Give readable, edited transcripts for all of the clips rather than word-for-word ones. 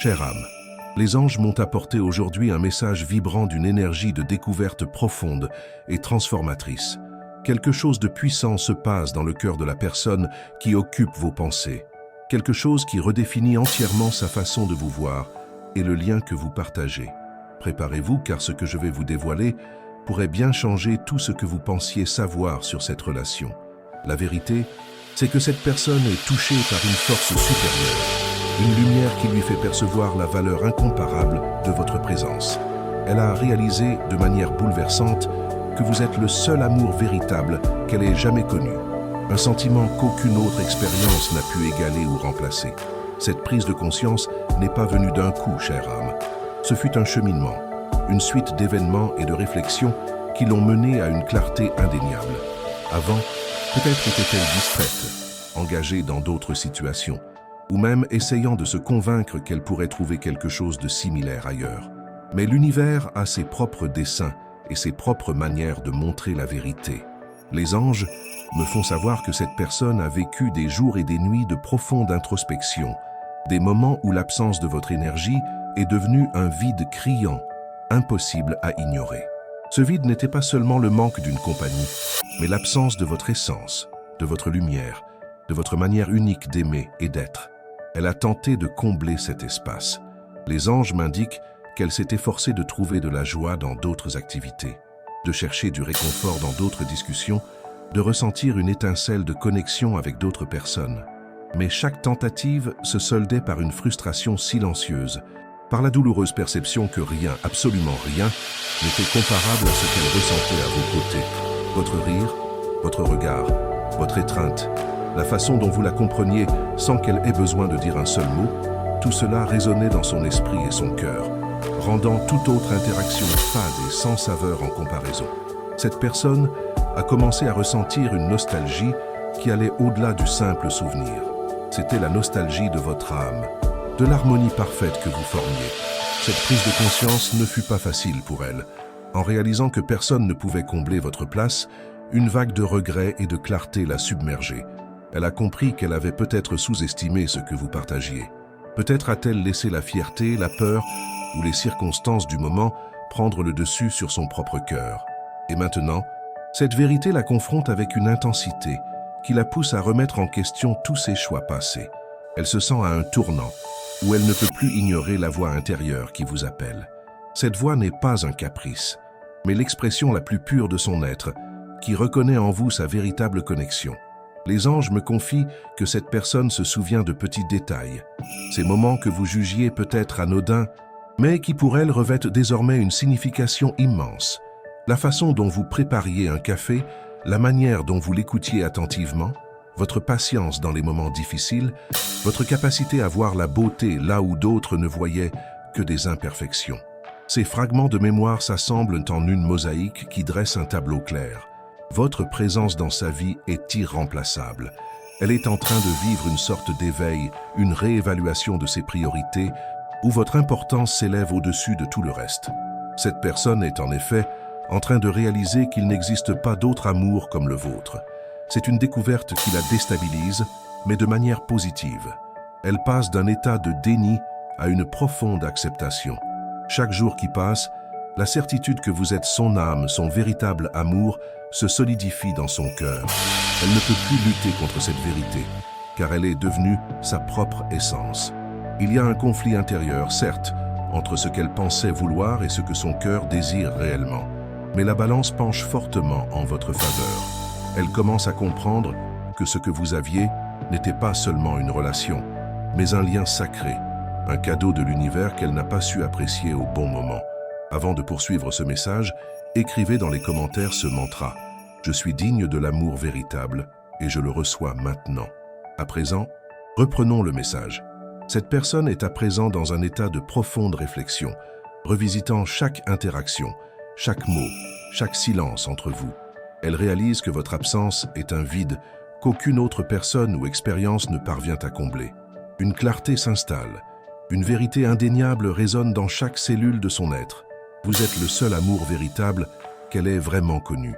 Chère âme, les anges m'ont apporté aujourd'hui un message vibrant d'une énergie de découverte profonde et transformatrice. Quelque chose de puissant se passe dans le cœur de la personne qui occupe vos pensées. Quelque chose qui redéfinit entièrement sa façon de vous voir et le lien que vous partagez. Préparez-vous car ce que je vais vous dévoiler pourrait bien changer tout ce que vous pensiez savoir sur cette relation. La vérité, c'est que cette personne est touchée par une force supérieure, une lumière qui lui fait percevoir la valeur incomparable de votre présence. Elle a réalisé de manière bouleversante que vous êtes le seul amour véritable qu'elle ait jamais connu. Un sentiment qu'aucune autre expérience n'a pu égaler ou remplacer. Cette prise de conscience n'est pas venue d'un coup, chère âme. Ce fut un cheminement, une suite d'événements et de réflexions qui l'ont menée à une clarté indéniable. Avant, peut-être était-elle distraite, engagée dans d'autres situations, ou même essayant de se convaincre qu'elle pourrait trouver quelque chose de similaire ailleurs. Mais l'univers a ses propres desseins et ses propres manières de montrer la vérité. Les anges me font savoir que cette personne a vécu des jours et des nuits de profonde introspection, des moments où l'absence de votre énergie est devenue un vide criant, impossible à ignorer. Ce vide n'était pas seulement le manque d'une compagnie, mais l'absence de votre essence, de votre lumière, de votre manière unique d'aimer et d'être. Elle a tenté de combler cet espace. Les anges m'indiquent qu'elle s'est efforcée de trouver de la joie dans d'autres activités, de chercher du réconfort dans d'autres discussions, de ressentir une étincelle de connexion avec d'autres personnes. Mais chaque tentative se soldait par une frustration silencieuse, par la douloureuse perception que rien, absolument rien, n'était comparable à ce qu'elle ressentait à vos côtés. Votre rire, votre regard, votre étreinte, la façon dont vous la compreniez sans qu'elle ait besoin de dire un seul mot, tout cela résonnait dans son esprit et son cœur, rendant toute autre interaction fade et sans saveur en comparaison. Cette personne a commencé à ressentir une nostalgie qui allait au-delà du simple souvenir. C'était la nostalgie de votre âme, de l'harmonie parfaite que vous formiez. Cette prise de conscience ne fut pas facile pour elle. En réalisant que personne ne pouvait combler votre place, une vague de regret et de clarté l'a submergée. Elle a compris qu'elle avait peut-être sous-estimé ce que vous partagiez. Peut-être a-t-elle laissé la fierté, la peur ou les circonstances du moment prendre le dessus sur son propre cœur. Et maintenant, cette vérité la confronte avec une intensité qui la pousse à remettre en question tous ses choix passés. Elle se sent à un tournant où elle ne peut plus ignorer la voix intérieure qui vous appelle. Cette voix n'est pas un caprice, mais l'expression la plus pure de son être, qui reconnaît en vous sa véritable connexion. Les anges me confient que cette personne se souvient de petits détails, ces moments que vous jugiez peut-être anodins, mais qui pour elle revêtent désormais une signification immense. La façon dont vous prépariez un café, la manière dont vous l'écoutiez attentivement, votre patience dans les moments difficiles, votre capacité à voir la beauté là où d'autres ne voyaient que des imperfections. Ces fragments de mémoire s'assemblent en une mosaïque qui dresse un tableau clair. Votre présence dans sa vie est irremplaçable. Elle est en train de vivre une sorte d'éveil, une réévaluation de ses priorités, où votre importance s'élève au-dessus de tout le reste. Cette personne est en effet en train de réaliser qu'il n'existe pas d'autre amour comme le vôtre. C'est une découverte qui la déstabilise, mais de manière positive. Elle passe d'un état de déni à une profonde acceptation. Chaque jour qui passe, la certitude que vous êtes son âme, son véritable amour, se solidifie dans son cœur. Elle ne peut plus lutter contre cette vérité, car elle est devenue sa propre essence. Il y a un conflit intérieur, certes, entre ce qu'elle pensait vouloir et ce que son cœur désire réellement. Mais la balance penche fortement en votre faveur. Elle commence à comprendre que ce que vous aviez n'était pas seulement une relation, mais un lien sacré, un cadeau de l'univers qu'elle n'a pas su apprécier au bon moment. Avant de poursuivre ce message, écrivez dans les commentaires ce mantra. Je suis digne de l'amour véritable et je le reçois maintenant. À présent, reprenons le message. Cette personne est à présent dans un état de profonde réflexion, revisitant chaque interaction, chaque mot, chaque silence entre vous. Elle réalise que votre absence est un vide qu'aucune autre personne ou expérience ne parvient à combler. Une clarté s'installe, une vérité indéniable résonne dans chaque cellule de son être. Vous êtes le seul amour véritable qu'elle ait vraiment connu.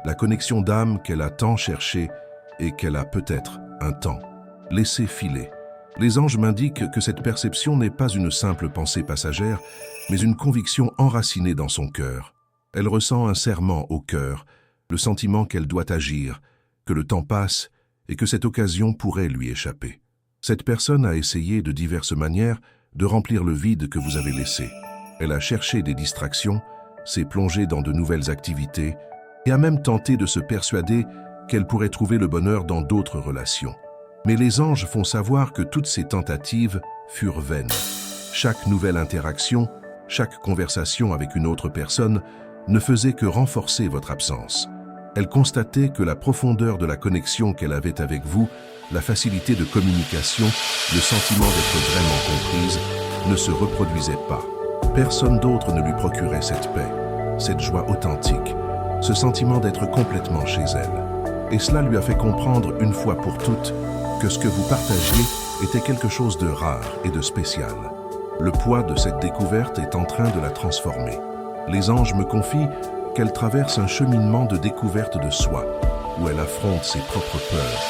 La connexion d'âme qu'elle a tant cherchée et qu'elle a peut-être un temps laissé filer. Les anges m'indiquent que cette perception n'est pas une simple pensée passagère, mais une conviction enracinée dans son cœur. Elle ressent un serrement au cœur, le sentiment qu'elle doit agir, que le temps passe et que cette occasion pourrait lui échapper. Cette personne a essayé de diverses manières de remplir le vide que vous avez laissé. Elle a cherché des distractions, s'est plongée dans de nouvelles activités et a même tenté de se persuader qu'elle pourrait trouver le bonheur dans d'autres relations. Mais les anges font savoir que toutes ces tentatives furent vaines. Chaque nouvelle interaction, chaque conversation avec une autre personne ne faisait que renforcer votre absence. Elle constatait que la profondeur de la connexion qu'elle avait avec vous, la facilité de communication, le sentiment d'être vraiment comprise, ne se reproduisait pas. Personne d'autre ne lui procurait cette paix, cette joie authentique, ce sentiment d'être complètement chez elle. Et cela lui a fait comprendre une fois pour toutes que ce que vous partagiez était quelque chose de rare et de spécial. Le poids de cette découverte est en train de la transformer. Les anges me confient qu'elle traverse un cheminement de découverte de soi, où elle affronte ses propres peurs,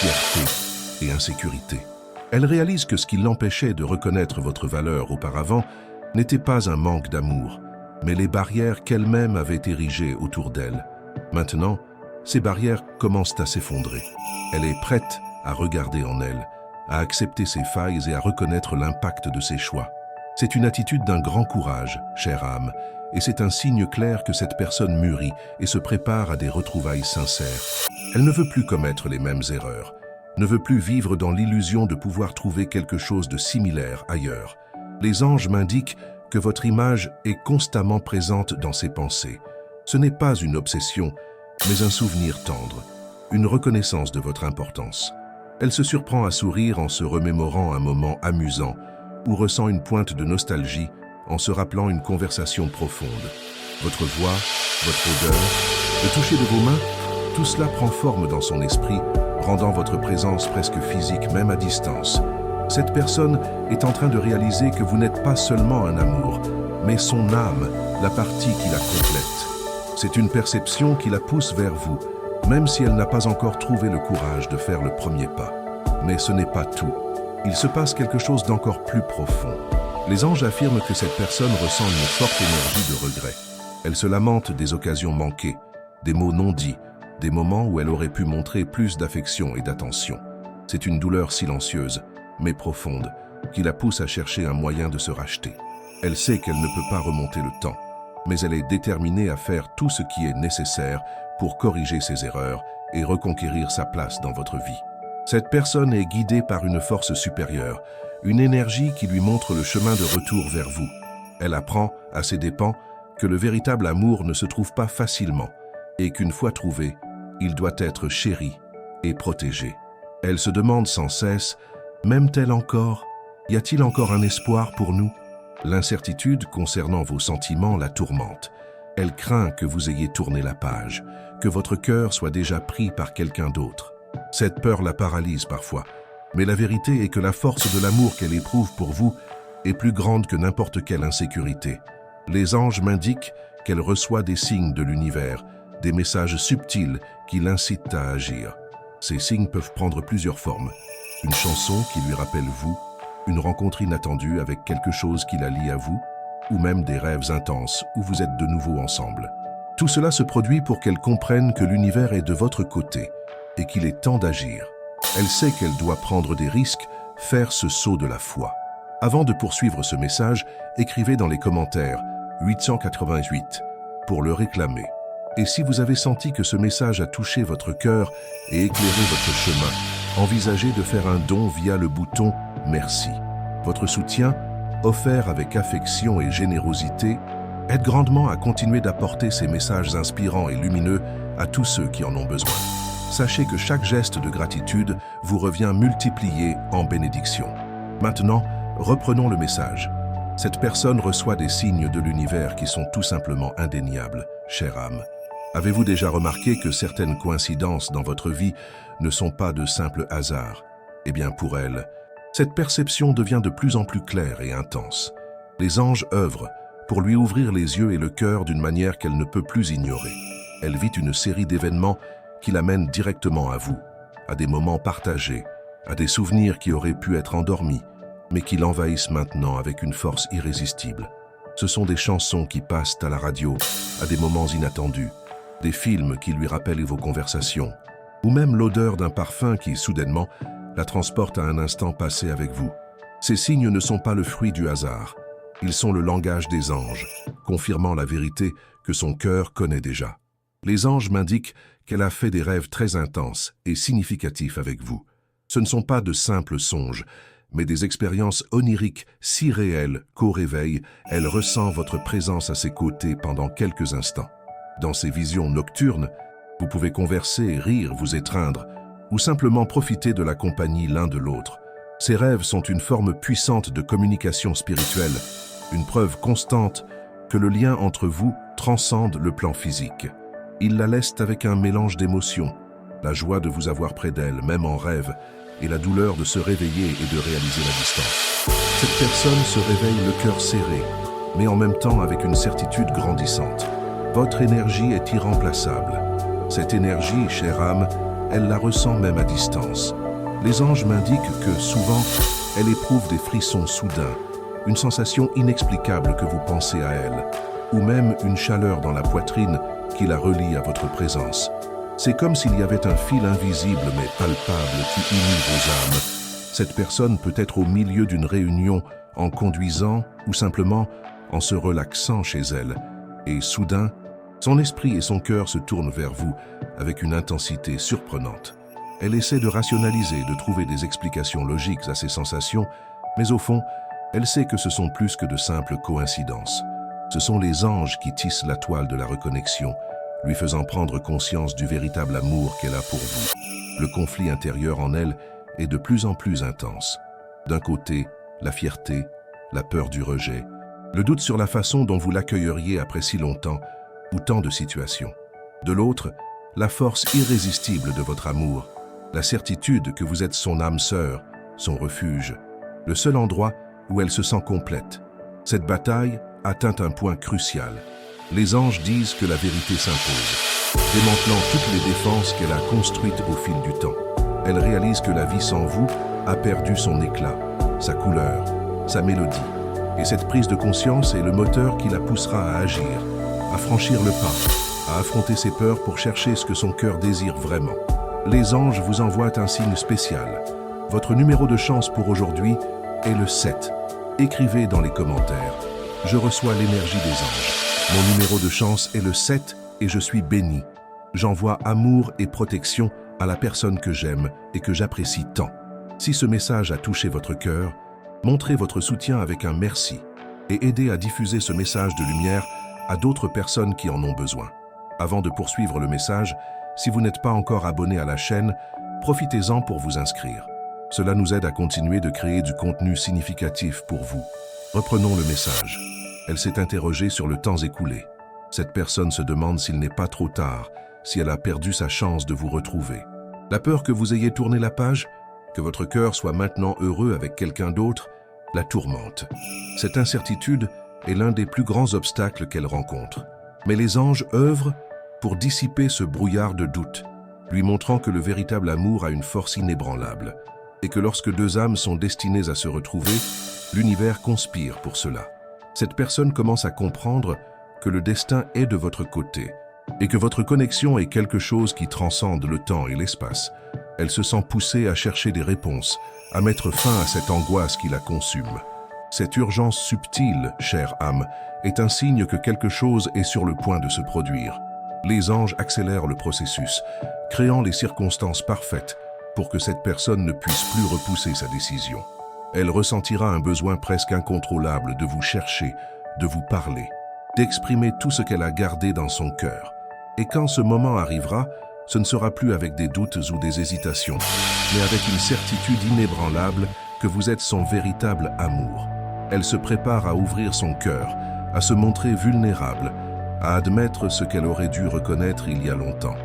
fierté et insécurité. Elle réalise que ce qui l'empêchait de reconnaître votre valeur auparavant n'était pas un manque d'amour, mais les barrières qu'elle-même avait érigées autour d'elle. Maintenant, ces barrières commencent à s'effondrer. Elle est prête à regarder en elle, à accepter ses failles et à reconnaître l'impact de ses choix. C'est une attitude d'un grand courage, chère âme, et c'est un signe clair que cette personne mûrit et se prépare à des retrouvailles sincères. Elle ne veut plus commettre les mêmes erreurs, ne veut plus vivre dans l'illusion de pouvoir trouver quelque chose de similaire ailleurs. Les anges m'indiquent que votre image est constamment présente dans ses pensées. Ce n'est pas une obsession, mais un souvenir tendre, une reconnaissance de votre importance. Elle se surprend à sourire en se remémorant un moment amusant ou ressent une pointe de nostalgie en se rappelant une conversation profonde. Votre voix, votre odeur, le toucher de vos mains, tout cela prend forme dans son esprit, rendant votre présence presque physique même à distance. Cette personne est en train de réaliser que vous n'êtes pas seulement un amour, mais son âme, la partie qui la complète. C'est une perception qui la pousse vers vous, même si elle n'a pas encore trouvé le courage de faire le premier pas. Mais ce n'est pas tout. Il se passe quelque chose d'encore plus profond. Les anges affirment que cette personne ressent une forte énergie de regret. Elle se lamente des occasions manquées, des mots non dits, des moments où elle aurait pu montrer plus d'affection et d'attention. C'est une douleur silencieuse, mais profonde, qui la pousse à chercher un moyen de se racheter. Elle sait qu'elle ne peut pas remonter le temps, mais elle est déterminée à faire tout ce qui est nécessaire pour corriger ses erreurs et reconquérir sa place dans votre vie. Cette personne est guidée par une force supérieure, une énergie qui lui montre le chemin de retour vers vous. Elle apprend, à ses dépens, que le véritable amour ne se trouve pas facilement et qu'une fois trouvé, il doit être chéri et protégé. Elle se demande sans cesse, m'aime-t-elle encore? Y a-t-il encore un espoir pour nous? L'incertitude concernant vos sentiments la tourmente. Elle craint que vous ayez tourné la page, que votre cœur soit déjà pris par quelqu'un d'autre. Cette peur la paralyse parfois, mais la vérité est que la force de l'amour qu'elle éprouve pour vous est plus grande que n'importe quelle insécurité. Les anges m'indiquent qu'elle reçoit des signes de l'univers, des messages subtils qui l'incitent à agir. Ces signes peuvent prendre plusieurs formes. Une chanson qui lui rappelle vous, une rencontre inattendue avec quelque chose qui la lie à vous, ou même des rêves intenses où vous êtes de nouveau ensemble. Tout cela se produit pour qu'elle comprenne que l'univers est de votre côté et qu'il est temps d'agir. Elle sait qu'elle doit prendre des risques, faire ce saut de la foi. Avant de poursuivre ce message, écrivez dans les commentaires 888 pour le réclamer. Et si vous avez senti que ce message a touché votre cœur et éclairé votre chemin, envisagez de faire un don via le bouton « Merci ». Votre soutien, offert avec affection et générosité, aide grandement à continuer d'apporter ces messages inspirants et lumineux à tous ceux qui en ont besoin. Sachez que chaque geste de gratitude vous revient multiplié en bénédiction. Maintenant, reprenons le message. Cette personne reçoit des signes de l'univers qui sont tout simplement indéniables, chère âme. Avez-vous déjà remarqué que certaines coïncidences dans votre vie ne sont pas de simples hasards? Eh bien pour elle, cette perception devient de plus en plus claire et intense. Les anges œuvrent pour lui ouvrir les yeux et le cœur d'une manière qu'elle ne peut plus ignorer. Elle vit une série d'événements qui l'amènent directement à vous, à des moments partagés, à des souvenirs qui auraient pu être endormis, mais qui l'envahissent maintenant avec une force irrésistible. Ce sont des chansons qui passent à la radio, à des moments inattendus, des films qui lui rappellent vos conversations, ou même l'odeur d'un parfum qui, soudainement, la transporte à un instant passé avec vous. Ces signes ne sont pas le fruit du hasard. Ils sont le langage des anges, confirmant la vérité que son cœur connaît déjà. Les anges m'indiquent qu'elle a fait des rêves très intenses et significatifs avec vous. Ce ne sont pas de simples songes, mais des expériences oniriques si réelles qu'au réveil, elle ressent votre présence à ses côtés pendant quelques instants. Dans ces visions nocturnes, vous pouvez converser, rire, vous étreindre, ou simplement profiter de la compagnie l'un de l'autre. Ces rêves sont une forme puissante de communication spirituelle, une preuve constante que le lien entre vous transcende le plan physique. Ils la laissent avec un mélange d'émotions, la joie de vous avoir près d'elle, même en rêve, et la douleur de se réveiller et de réaliser la distance. Cette personne se réveille le cœur serré, mais en même temps avec une certitude grandissante. Votre énergie est irremplaçable. Cette énergie, chère âme, elle la ressent même à distance. Les anges m'indiquent que, souvent, elle éprouve des frissons soudains, une sensation inexplicable que vous pensez à elle, ou même une chaleur dans la poitrine qui la relie à votre présence. C'est comme s'il y avait un fil invisible mais palpable qui unit vos âmes. Cette personne peut être au milieu d'une réunion en conduisant ou simplement en se relaxant chez elle. Et soudain, son esprit et son cœur se tournent vers vous avec une intensité surprenante. Elle essaie de rationaliser, de trouver des explications logiques à ses sensations, mais au fond, elle sait que ce sont plus que de simples coïncidences. Ce sont les anges qui tissent la toile de la reconnexion, lui faisant prendre conscience du véritable amour qu'elle a pour vous. Le conflit intérieur en elle est de plus en plus intense. D'un côté, la fierté, la peur du rejet, le doute sur la façon dont vous l'accueilleriez après si longtemps ou tant de situations. De l'autre, la force irrésistible de votre amour, la certitude que vous êtes son âme sœur, son refuge, le seul endroit où elle se sent complète. Cette bataille atteint un point crucial. Les anges disent que la vérité s'impose, démantelant toutes les défenses qu'elle a construites au fil du temps. Elle réalise que la vie sans vous a perdu son éclat, sa couleur, sa mélodie. Et cette prise de conscience est le moteur qui la poussera à agir, à franchir le pas, à affronter ses peurs pour chercher ce que son cœur désire vraiment. Les anges vous envoient un signe spécial. Votre numéro de chance pour aujourd'hui est le 7. Écrivez dans les commentaires « Je reçois l'énergie des anges ». Mon numéro de chance est le 7 et je suis béni. J'envoie amour et protection à la personne que j'aime et que j'apprécie tant. Si ce message a touché votre cœur, montrez votre soutien avec un merci et aidez à diffuser ce message de lumière à d'autres personnes qui en ont besoin. Avant de poursuivre le message, si vous n'êtes pas encore abonné à la chaîne, profitez-en pour vous inscrire. Cela nous aide à continuer de créer du contenu significatif pour vous. Reprenons le message. Elle s'est interrogée sur le temps écoulé. Cette personne se demande s'il n'est pas trop tard, si elle a perdu sa chance de vous retrouver. La peur que vous ayez tourné la page, que votre cœur soit maintenant heureux avec quelqu'un d'autre, la tourmente. Cette incertitude est l'un des plus grands obstacles qu'elle rencontre. Mais les anges œuvrent pour dissiper ce brouillard de doute, lui montrant que le véritable amour a une force inébranlable, et que lorsque deux âmes sont destinées à se retrouver, l'univers conspire pour cela. Cette personne commence à comprendre que le destin est de votre côté et que votre connexion est quelque chose qui transcende le temps et l'espace. Elle se sent poussée à chercher des réponses, à mettre fin à cette angoisse qui la consume. Cette urgence subtile, chère âme, est un signe que quelque chose est sur le point de se produire. Les anges accélèrent le processus, créant les circonstances parfaites pour que cette personne ne puisse plus repousser sa décision. Elle ressentira un besoin presque incontrôlable de vous chercher, de vous parler, d'exprimer tout ce qu'elle a gardé dans son cœur. Et quand ce moment arrivera, ce ne sera plus avec des doutes ou des hésitations, mais avec une certitude inébranlable que vous êtes son véritable amour. Elle se prépare à ouvrir son cœur, à se montrer vulnérable, à admettre ce qu'elle aurait dû reconnaître il y a longtemps.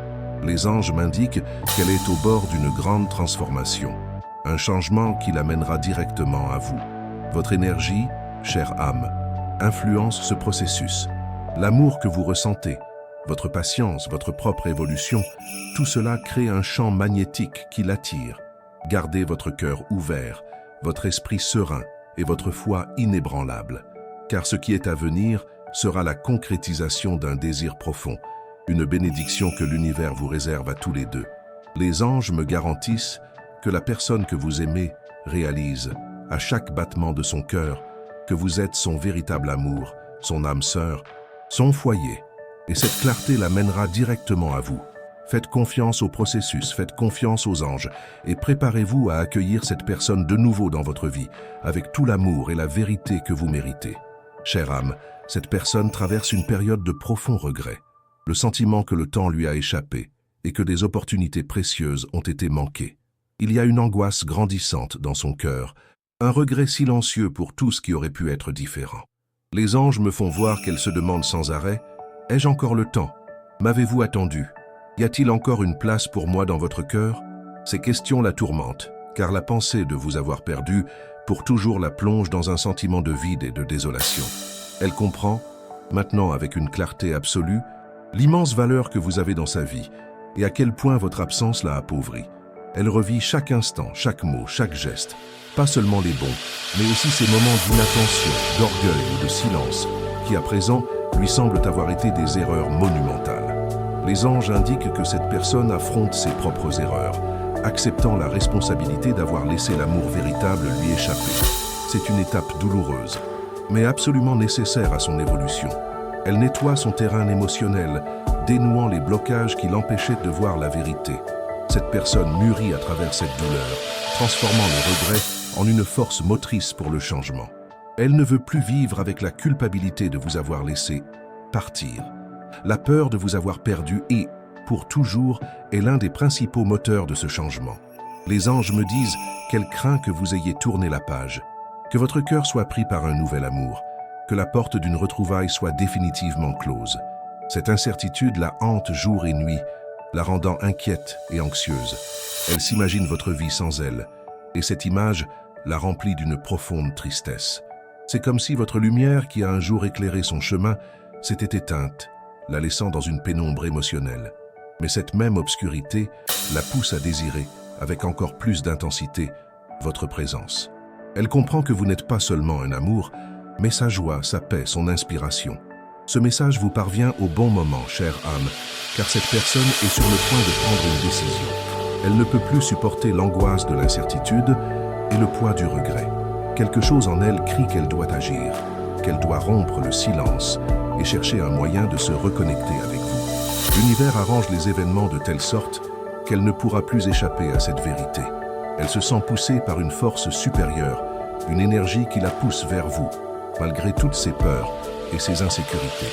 Les anges m'indiquent qu'elle est au bord d'une grande transformation. Un changement qui l'amènera directement à vous. Votre énergie, chère âme, influence ce processus. L'amour que vous ressentez, votre patience, votre propre évolution, tout cela crée un champ magnétique qui l'attire. Gardez votre cœur ouvert, votre esprit serein et votre foi inébranlable, car ce qui est à venir sera la concrétisation d'un désir profond, une bénédiction que l'univers vous réserve à tous les deux. Les anges me garantissent que la personne que vous aimez réalise, à chaque battement de son cœur, que vous êtes son véritable amour, son âme sœur, son foyer, et cette clarté la mènera directement à vous. Faites confiance au processus, faites confiance aux anges, et préparez-vous à accueillir cette personne de nouveau dans votre vie, avec tout l'amour et la vérité que vous méritez. Chère âme, cette personne traverse une période de profond regret, le sentiment que le temps lui a échappé, et que des opportunités précieuses ont été manquées. Il y a une angoisse grandissante dans son cœur, un regret silencieux pour tout ce qui aurait pu être différent. Les anges me font voir qu'elle se demande sans arrêt « Ai-je encore le temps? M'avez-vous attendu? Y a-t-il encore une place pour moi dans votre cœur ?» Ces questions la tourmentent, car la pensée de vous avoir perdu pour toujours la plonge dans un sentiment de vide et de désolation. Elle comprend, maintenant avec une clarté absolue, l'immense valeur que vous avez dans sa vie et à quel point votre absence l'a appauvrie. Elle revit chaque instant, chaque mot, chaque geste, pas seulement les bons, mais aussi ces moments d'inattention, d'orgueil ou de silence, qui à présent lui semblent avoir été des erreurs monumentales. Les anges indiquent que cette personne affronte ses propres erreurs, acceptant la responsabilité d'avoir laissé l'amour véritable lui échapper. C'est une étape douloureuse, mais absolument nécessaire à son évolution. Elle nettoie son terrain émotionnel, dénouant les blocages qui l'empêchaient de voir la vérité. Cette personne mûrit à travers cette douleur, transformant le regret en une force motrice pour le changement. Elle ne veut plus vivre avec la culpabilité de vous avoir laissé partir. La peur de vous avoir perdu et, pour toujours, est l'un des principaux moteurs de ce changement. Les anges me disent qu'elle craint que vous ayez tourné la page, que votre cœur soit pris par un nouvel amour, que la porte d'une retrouvaille soit définitivement close. Cette incertitude la hante jour et nuit, la rendant inquiète et anxieuse. Elle s'imagine votre vie sans elle, et cette image la remplit d'une profonde tristesse. C'est comme si votre lumière qui a un jour éclairé son chemin s'était éteinte, la laissant dans une pénombre émotionnelle. Mais cette même obscurité la pousse à désirer, avec encore plus d'intensité, votre présence. Elle comprend que vous n'êtes pas seulement un amour, mais sa joie, sa paix, son inspiration. Ce message vous parvient au bon moment, chère âme, car cette personne est sur le point de prendre une décision. Elle ne peut plus supporter l'angoisse de l'incertitude et le poids du regret. Quelque chose en elle crie qu'elle doit agir, qu'elle doit rompre le silence et chercher un moyen de se reconnecter avec vous. L'univers arrange les événements de telle sorte qu'elle ne pourra plus échapper à cette vérité. Elle se sent poussée par une force supérieure, une énergie qui la pousse vers vous, malgré toutes ses peurs et ses insécurités.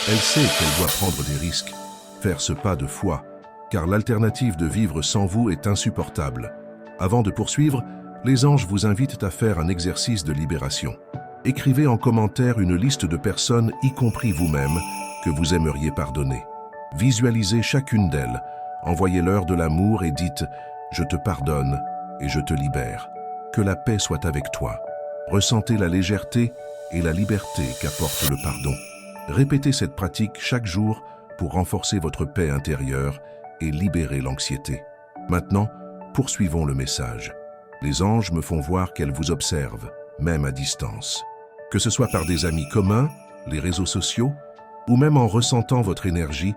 Elle sait qu'elle doit prendre des risques, faire ce pas de foi, car l'alternative de vivre sans vous est insupportable. Avant de poursuivre, les anges vous invitent à faire un exercice de libération. Écrivez en commentaire une liste de personnes, y compris vous-même, que vous aimeriez pardonner. Visualisez chacune d'elles, envoyez-leur de l'amour et dites « Je te pardonne et je te libère. Que la paix soit avec toi. » Ressentez la légèreté et la liberté qu'apporte le pardon. Répétez cette pratique chaque jour pour renforcer votre paix intérieure et libérer l'anxiété. Maintenant, poursuivons le message. Les anges me font voir qu'elles vous observent, même à distance. Que ce soit par des amis communs, les réseaux sociaux, ou même en ressentant votre énergie,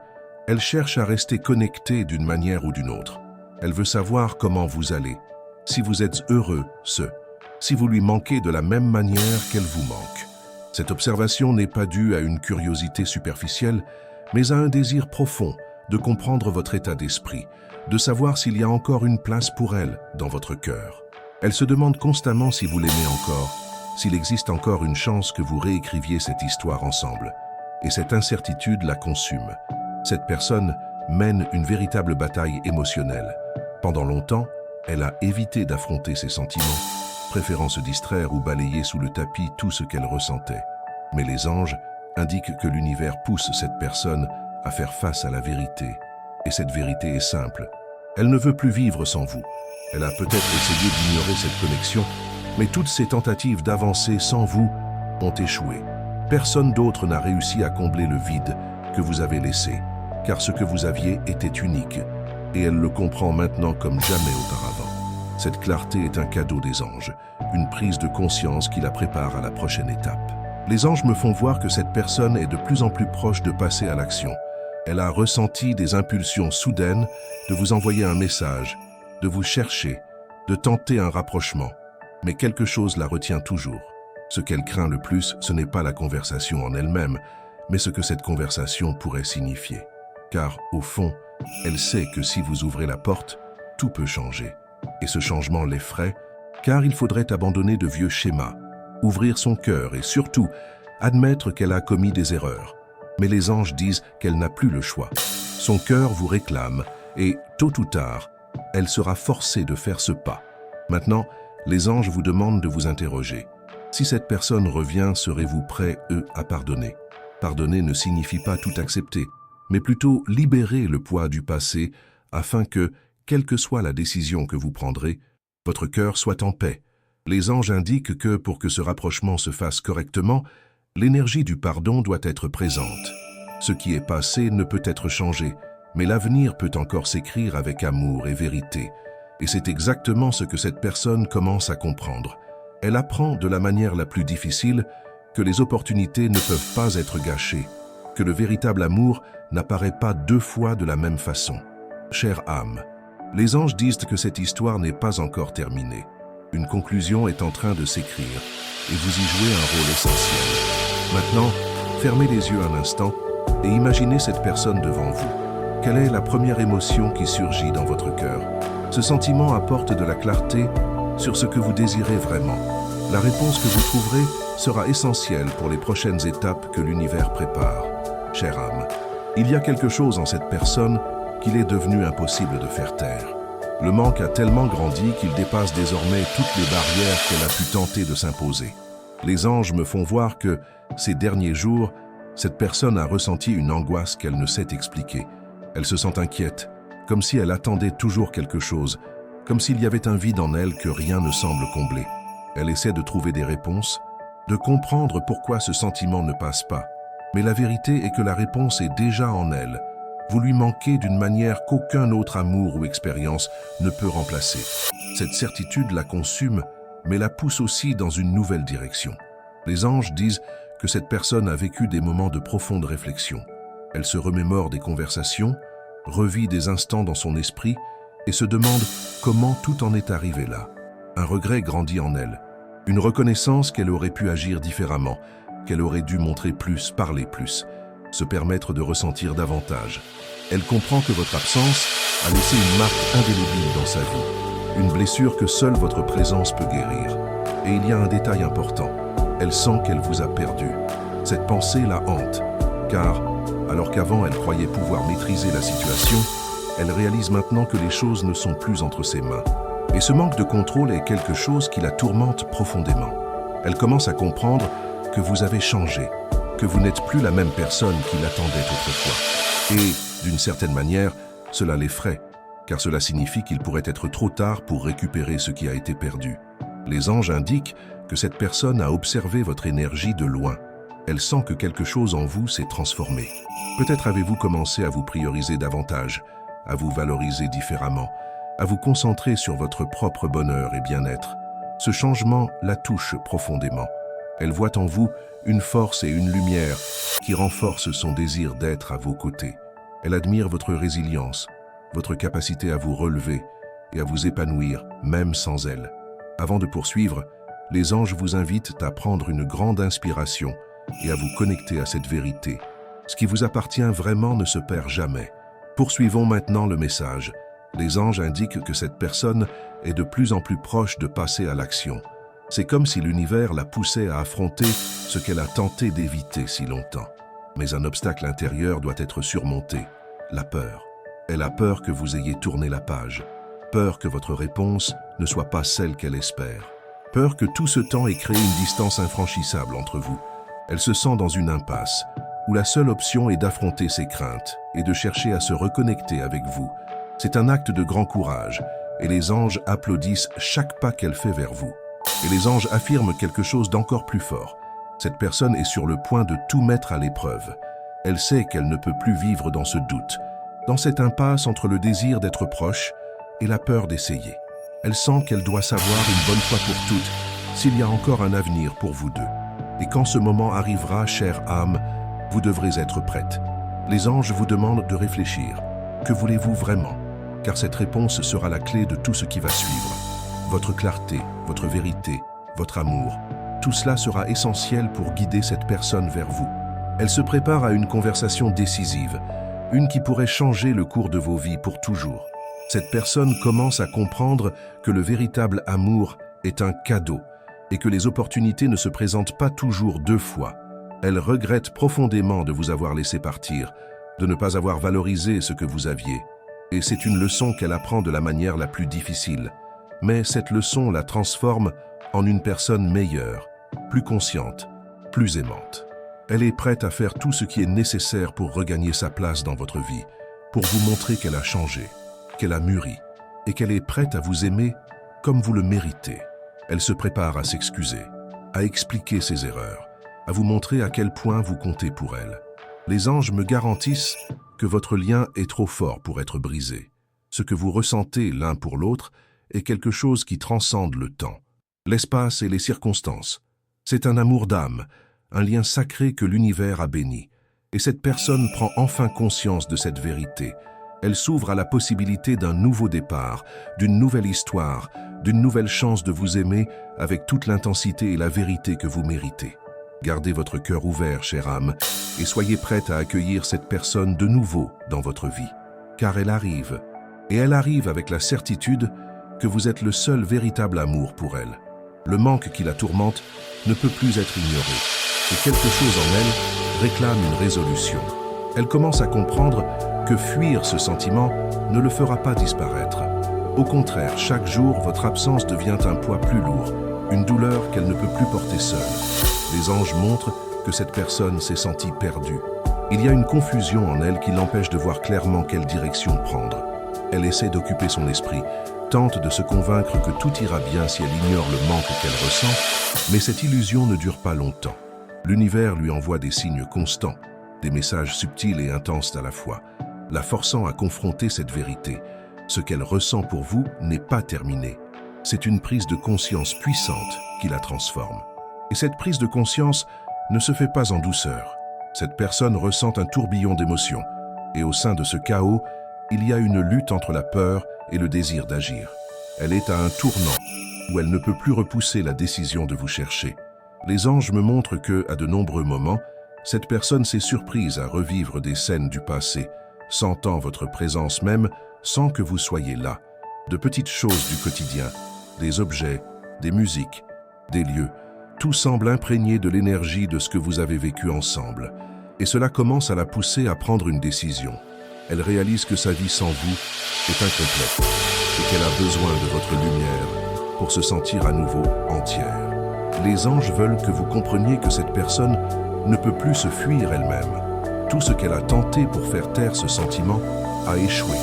elle cherche à rester connectée d'une manière ou d'une autre. Elle veut savoir comment vous allez, si vous êtes heureux, si vous lui manquez de la même manière qu'elle vous manque. Cette observation n'est pas due à une curiosité superficielle, mais à un désir profond de comprendre votre état d'esprit, de savoir s'il y a encore une place pour elle dans votre cœur. Elle se demande constamment si vous l'aimez encore, s'il existe encore une chance que vous réécriviez cette histoire ensemble. Et cette incertitude la consume. Cette personne mène une véritable bataille émotionnelle. Pendant longtemps, elle a évité d'affronter ses sentiments, préférant se distraire ou balayer sous le tapis tout ce qu'elle ressentait. Mais les anges indiquent que l'univers pousse cette personne à faire face à la vérité. Et cette vérité est simple. Elle ne veut plus vivre sans vous. Elle a peut-être essayé d'ignorer cette connexion, mais toutes ses tentatives d'avancer sans vous ont échoué. Personne d'autre n'a réussi à combler le vide que vous avez laissé, car ce que vous aviez était unique, et elle le comprend maintenant comme jamais auparavant. Cette clarté est un cadeau des anges, une prise de conscience qui la prépare à la prochaine étape. Les anges me font voir que cette personne est de plus en plus proche de passer à l'action. Elle a ressenti des impulsions soudaines de vous envoyer un message, de vous chercher, de tenter un rapprochement. Mais quelque chose la retient toujours. Ce qu'elle craint le plus, ce n'est pas la conversation en elle-même, mais ce que cette conversation pourrait signifier. Car, au fond, elle sait que si vous ouvrez la porte, tout peut changer. Et ce changement l'effraie, car il faudrait abandonner de vieux schémas, ouvrir son cœur et surtout admettre qu'elle a commis des erreurs. Mais les anges disent qu'elle n'a plus le choix. Son cœur vous réclame et, tôt ou tard, elle sera forcée de faire ce pas. Maintenant, les anges vous demandent de vous interroger. Si cette personne revient, serez-vous prêts, à pardonner? Pardonner ne signifie pas tout accepter, mais plutôt libérer le poids du passé afin que, quelle que soit la décision que vous prendrez, votre cœur soit en paix. Les anges indiquent que pour que ce rapprochement se fasse correctement, l'énergie du pardon doit être présente. Ce qui est passé ne peut être changé, mais l'avenir peut encore s'écrire avec amour et vérité. Et c'est exactement ce que cette personne commence à comprendre. Elle apprend de la manière la plus difficile que les opportunités ne peuvent pas être gâchées, que le véritable amour n'apparaît pas deux fois de la même façon. Chère âme, les anges disent que cette histoire n'est pas encore terminée. Une conclusion est en train de s'écrire et vous y jouez un rôle essentiel. Maintenant, fermez les yeux un instant et imaginez cette personne devant vous. Quelle est la première émotion qui surgit dans votre cœur? Ce sentiment apporte de la clarté sur ce que vous désirez vraiment. La réponse que vous trouverez sera essentielle pour les prochaines étapes que l'univers prépare. Chère âme, il y a quelque chose en cette personne qu'il est devenu impossible de faire taire. Le manque a tellement grandi qu'il dépasse désormais toutes les barrières qu'elle a pu tenter de s'imposer. Les anges me font voir que, ces derniers jours, cette personne a ressenti une angoisse qu'elle ne sait expliquer. Elle se sent inquiète, comme si elle attendait toujours quelque chose, comme s'il y avait un vide en elle que rien ne semble combler. Elle essaie de trouver des réponses, de comprendre pourquoi ce sentiment ne passe pas. Mais la vérité est que la réponse est déjà en elle. Vous lui manquez d'une manière qu'aucun autre amour ou expérience ne peut remplacer. Cette certitude la consume, mais la pousse aussi dans une nouvelle direction. Les anges disent que cette personne a vécu des moments de profonde réflexion. Elle se remémore des conversations, revit des instants dans son esprit et se demande comment tout en est arrivé là. Un regret grandit en elle, une reconnaissance qu'elle aurait pu agir différemment, qu'elle aurait dû montrer plus, parler plus, se permettre de ressentir davantage. Elle comprend que votre absence a laissé une marque indélébile dans sa vie, une blessure que seule votre présence peut guérir. Et il y a un détail important, elle sent qu'elle vous a perdu. Cette pensée la hante, car, alors qu'avant elle croyait pouvoir maîtriser la situation, elle réalise maintenant que les choses ne sont plus entre ses mains. Et ce manque de contrôle est quelque chose qui la tourmente profondément. Elle commence à comprendre que vous avez changé, que vous n'êtes plus la même personne qui l'attendait autrefois. Et, d'une certaine manière, cela l'effraie, car cela signifie qu'il pourrait être trop tard pour récupérer ce qui a été perdu. Les anges indiquent que cette personne a observé votre énergie de loin. Elle sent que quelque chose en vous s'est transformé. Peut-être avez-vous commencé à vous prioriser davantage, à vous valoriser différemment, à vous concentrer sur votre propre bonheur et bien-être. Ce changement la touche profondément. Elle voit en vous une force et une lumière qui renforcent son désir d'être à vos côtés. Elle admire votre résilience, votre capacité à vous relever et à vous épanouir, même sans elle. Avant de poursuivre, les anges vous invitent à prendre une grande inspiration et à vous connecter à cette vérité. Ce qui vous appartient vraiment ne se perd jamais. Poursuivons maintenant le message. Les anges indiquent que cette personne est de plus en plus proche de passer à l'action. C'est comme si l'univers la poussait à affronter ce qu'elle a tenté d'éviter si longtemps. Mais un obstacle intérieur doit être surmonté, la peur. Elle a peur que vous ayez tourné la page, peur que votre réponse ne soit pas celle qu'elle espère, peur que tout ce temps ait créé une distance infranchissable entre vous. Elle se sent dans une impasse, où la seule option est d'affronter ses craintes et de chercher à se reconnecter avec vous. C'est un acte de grand courage, et les anges applaudissent chaque pas qu'elle fait vers vous. Et les anges affirment quelque chose d'encore plus fort. Cette personne est sur le point de tout mettre à l'épreuve. Elle sait qu'elle ne peut plus vivre dans ce doute, dans cette impasse entre le désir d'être proche et la peur d'essayer. Elle sent qu'elle doit savoir une bonne fois pour toutes s'il y a encore un avenir pour vous deux. Et quand ce moment arrivera, chère âme, vous devrez être prête. Les anges vous demandent de réfléchir. Que voulez-vous vraiment? Car cette réponse sera la clé de tout ce qui va suivre. Votre clarté, votre vérité, votre amour, tout cela sera essentiel pour guider cette personne vers vous. Elle se prépare à une conversation décisive, une qui pourrait changer le cours de vos vies pour toujours. Cette personne commence à comprendre que le véritable amour est un cadeau et que les opportunités ne se présentent pas toujours deux fois. Elle regrette profondément de vous avoir laissé partir, de ne pas avoir valorisé ce que vous aviez. Et c'est une leçon qu'elle apprend de la manière la plus difficile. Mais cette leçon la transforme en une personne meilleure, plus consciente, plus aimante. Elle est prête à faire tout ce qui est nécessaire pour regagner sa place dans votre vie, pour vous montrer qu'elle a changé, qu'elle a mûri, et qu'elle est prête à vous aimer comme vous le méritez. Elle se prépare à s'excuser, à expliquer ses erreurs, à vous montrer à quel point vous comptez pour elle. Les anges me garantissent que votre lien est trop fort pour être brisé. Ce que vous ressentez l'un pour l'autre est quelque chose qui transcende le temps, l'espace et les circonstances. C'est un amour d'âme, un lien sacré que l'univers a béni. Et cette personne prend enfin conscience de cette vérité. Elle s'ouvre à la possibilité d'un nouveau départ, d'une nouvelle histoire, d'une nouvelle chance de vous aimer avec toute l'intensité et la vérité que vous méritez. Gardez votre cœur ouvert, chère âme, et soyez prête à accueillir cette personne de nouveau dans votre vie. Car elle arrive, et elle arrive avec la certitude que vous êtes le seul véritable amour pour elle. Le manque qui la tourmente ne peut plus être ignoré, et quelque chose en elle réclame une résolution. Elle commence à comprendre que fuir ce sentiment ne le fera pas disparaître. Au contraire, chaque jour, votre absence devient un poids plus lourd, une douleur qu'elle ne peut plus porter seule. Les anges montrent que cette personne s'est sentie perdue. Il y a une confusion en elle qui l'empêche de voir clairement quelle direction prendre. Elle essaie d'occuper son esprit, tente de se convaincre que tout ira bien si elle ignore le manque qu'elle ressent, mais cette illusion ne dure pas longtemps. L'univers lui envoie des signes constants, des messages subtils et intenses à la fois, la forçant à confronter cette vérité. Ce qu'elle ressent pour vous n'est pas terminé. C'est une prise de conscience puissante qui la transforme. Et cette prise de conscience ne se fait pas en douceur. Cette personne ressent un tourbillon d'émotions. Et au sein de ce chaos, il y a une lutte entre la peur et le désir d'agir. Elle est à un tournant où elle ne peut plus repousser la décision de vous chercher. Les anges me montrent que, à de nombreux moments, cette personne s'est surprise à revivre des scènes du passé, sentant votre présence même sans que vous soyez là. De petites choses du quotidien, des objets, des musiques, des lieux, tout semble imprégné de l'énergie de ce que vous avez vécu ensemble. Et cela commence à la pousser à prendre une décision. Elle réalise que sa vie sans vous est incomplète et qu'elle a besoin de votre lumière pour se sentir à nouveau entière. Les anges veulent que vous compreniez que cette personne ne peut plus se fuir elle-même. Tout ce qu'elle a tenté pour faire taire ce sentiment a échoué.